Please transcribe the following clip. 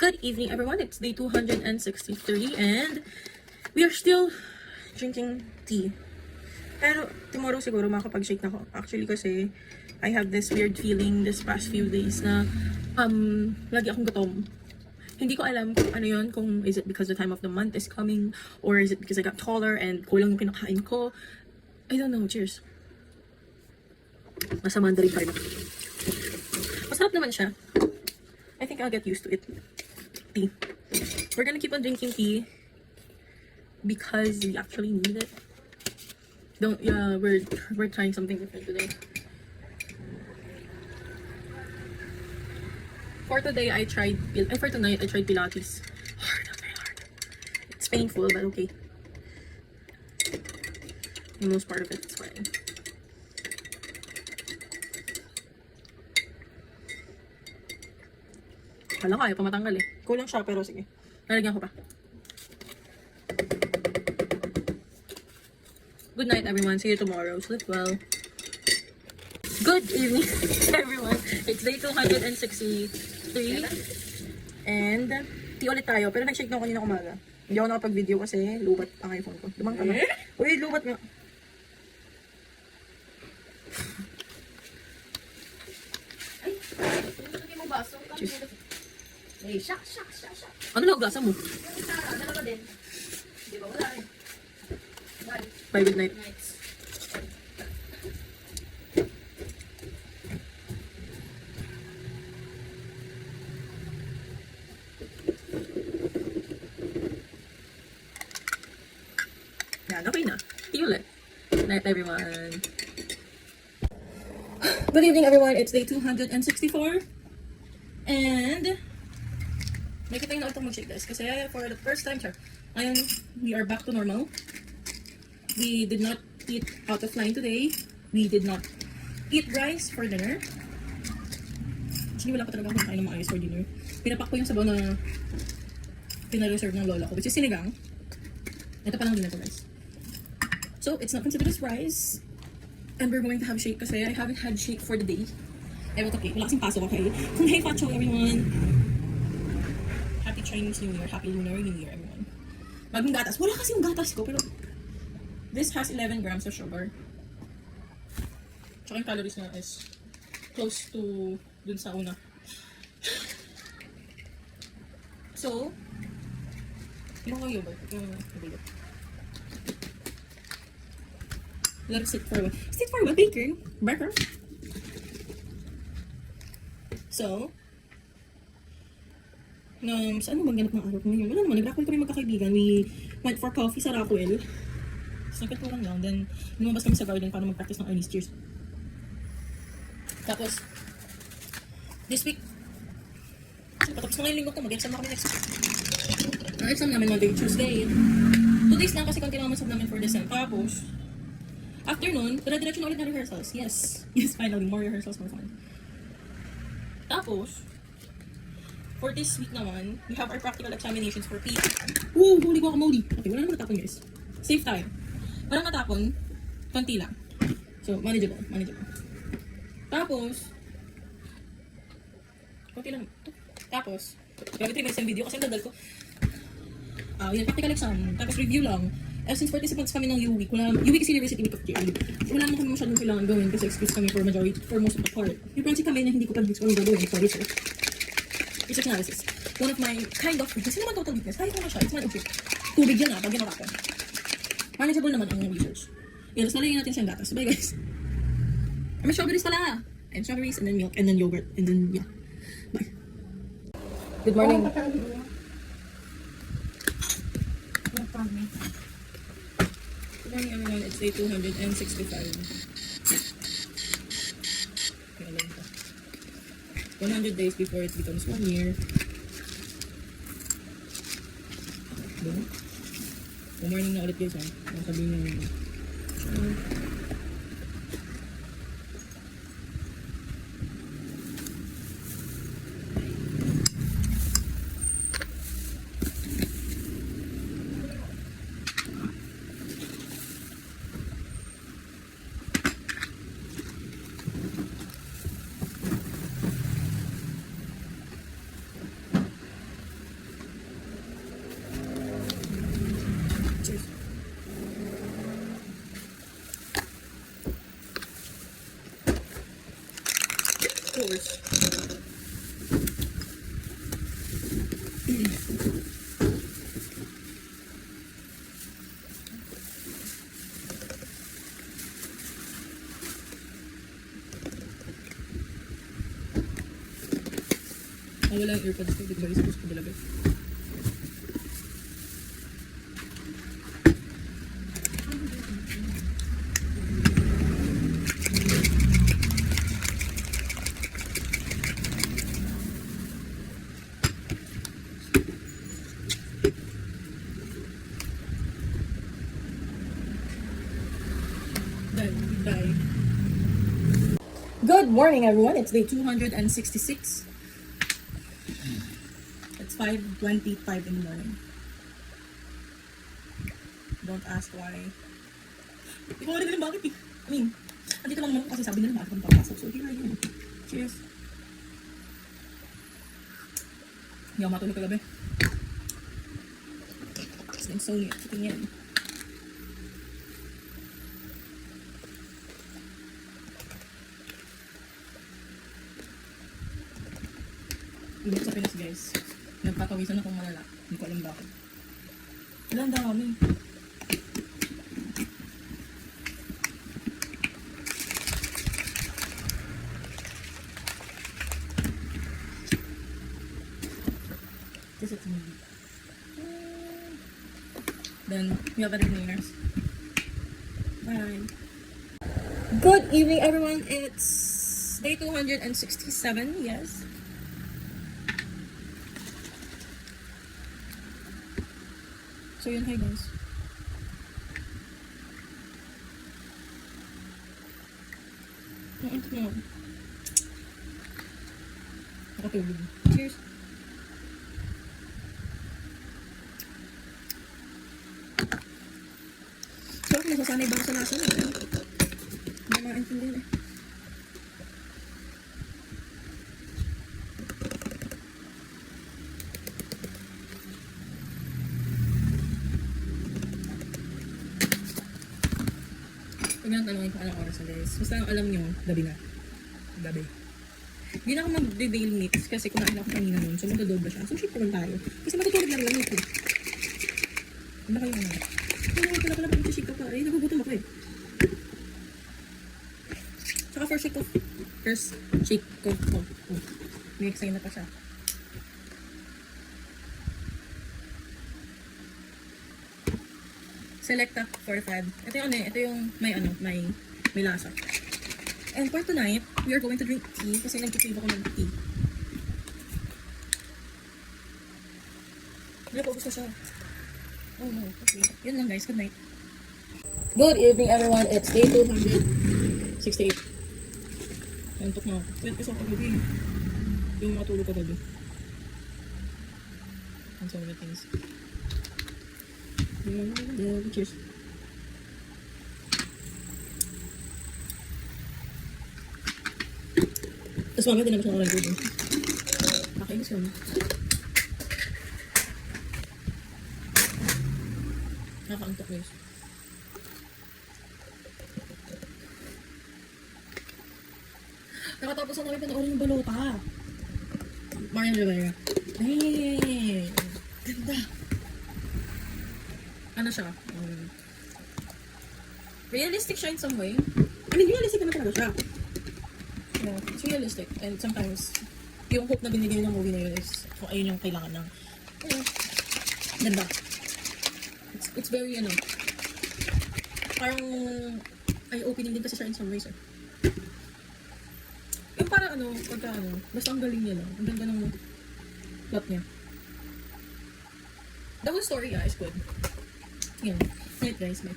Good evening, everyone. It's day 263 and we are still drinking tea. Pero tomorrow siguro makakapag-shake na ako. Actually kasi I have this weird feeling this past few days na lagi akong gutom. Hindi ko alam kung ano yun, kung is it because the time of the month is coming or is it because I got taller and kulang yung kinakain ko. I don't know. Cheers. Nasa Mandarin pa rin ako. Masarap naman siya. I think I'll get used to it. Tea. We're gonna keep on drinking tea because we actually need it. We're trying something different today. For tonight I tried Pilates. Very hard. It's painful but okay. The most part of it is fine. Wala kaya pa matanggal eh. Kulang siya pero sige. Lalagyan ko pa. Good night everyone. See you tomorrow. Sleep well. Good evening everyone. It's day 263. And tea ulit tayo. Pero nag-shake na ako kanina umaga. Hindi ako nakapag-video kasi lubat ang iPhone ko. Dumang ka na. Uy, lubat nga. Ay, hindi mo baso. Cheers. Ay, shock. Ano na hugasan mo? Yung Sara, dalawa din. Di ba? Wala rin. Bye, good night. Nights. Yan, okay na. See you ulit. Good night everyone. Good evening everyone. It's day 264. And nakita nyo na itong mag-shake guys. Kasi for the first time, ngayon, we are back to normal. We did not eat out of line today. We did not eat rice for dinner. Actually, wala pa talaga akong kain ng maayos for dinner. Pinapak ko yung sabaw na pinareserve ng lola ko, which is sinigang. Ito pa lang dinner ko guys. So, it's not considered as rice. And we're going to have shake kasi I haven't had shake for the day. Ewan okay, wala kasing pasok, okay? So, hey, Pacho, everyone! Happy Chinese New Year. Happy Lunar New Year, everyone. Bagong gatas. Wala kasi yung gatas ko, pero this has 11 grams of sugar. Tsaka yung calories na is close to dun sa una. So, yung mga yogurt. Yogurt. Let it sit for a while. Sit for a while, bacon. Burger. So, saan mo magganap ng araw ko ngayon? Wala naman, nag-Rockwell kami magkakaibigan. We went for coffee sa Rockwell. Tapos nagkatulang lang. Then, lumabas kami sa garden para mag-practice ng Ernest Cheers. Tapos, this week, patapos na ngayong linggo ko, mag-exam na kami next week. Ang exam namin Monday, Tuesday. 2 days lang kasi continue naman sab namin for December. Tapos, after nun, dire-diretso na ulit na rehearsals. Yes, finally, more rehearsals, more fun. Tapos, for this week naman, we have our practical examinations for PE. Ooh, holy guacamole! Okay, wala naman natapon guys. Save time. Walang natapon, konti lang. So, manageable. Tapos, konti lang. Tapos, grabe 3 minutes yung video kasi ang dadal ko. Yun, practical exam. Tapos review lang. Since participants kami ng U-Week, U-Week is University Week of Care. Wala naman kami masyadong kailangan gawin kasi excuse kami for most of the part. Yung project kami na hindi ko pa-dito kami gagawin for research. Research analysis. One of my kind of weakness. Hindi naman total weakness. Kahit naman siya. It's not okay. Tubig yan pag yan natapon. Manageable naman ang research. Tapos nalagyan natin siyang gatas. Bye guys. May strawberries pala. And strawberries, and then milk, and then yogurt, and then yeah. Bye. Good morning. Good morning everyone. It's day 265. 100 days before it becomes 1 year. Diba? Good morning na ulit guys ha. Sabihin nyo. Wala yung earpods ko. Di ba isa ko talaga? Bye. Good morning, everyone. It's day 266. It's 5:25 in the morning. Don't ask why. Hindi ko rin bakit eh. I mean, andito lang naman ako kasi sabi nila bakit ako papasok. So, here I am. Cheers. Hindi ako matulog kagabi. It's been so late sitting in. Init sa Pinas, guys. Nagpatawisan akong malala. Hindi ko alam bakit. Ilan dami. This is me. Then, we have other cleaners. Bye. Good evening, everyone. It's day 267, yes. So yun, hi guys. Naantok na ako. Nakatulog. Cheers. So ako nasasanay ba ako sa lasa na? Hindi makaintindihan eh. Huwag nang tanongin kung anong oras na guys. Basta ang alam nyo, gabi na. Gabi. Hindi na ako mag-daily mix kasi kumain ako kanina nun. So magdodobra siya. So shit naman tayo. Kasi matutulog lang lang ito. Ano kayo ano? Ano pala pala mag-shake ko pa. Ay, nagugutom ako eh. Tsaka first shake ko. May excited na pa siya. Selecta 45. Ito yung ano eh, ito yung may lasa. And for tonight, we are going to drink tea kasi nag-crave ako ng tea. Hindi ko gusto siya. Oh no, okay. Yun lang guys, good night. Good evening everyone, it's day 268. Nantok na ako. Wait kasi ako kagabi. Yung matulog ko kagabi. And so many things. Cheers. Tapos mamaya din naman siya nakalagay doon. Nakainis yun. Nakakaantok guys. Nakatapos na namin panoorin yung balota. Marian Rivera. Hey! Ganda! Ano siya? Realistic siya in some way. I mean, realistic naman talaga siya. You know, it's realistic. And sometimes, yung hope na binigay ng movie na yun is kung ayun yung kailangan ng, you know, ganda. It's very, ano, parang eye-opening din kasi siya in some ways. Yung parang ano, pagka ano, basta ang galing niya lang. Ang ganda ng plot niya. The whole story, is good. Yan. Night guys, bye.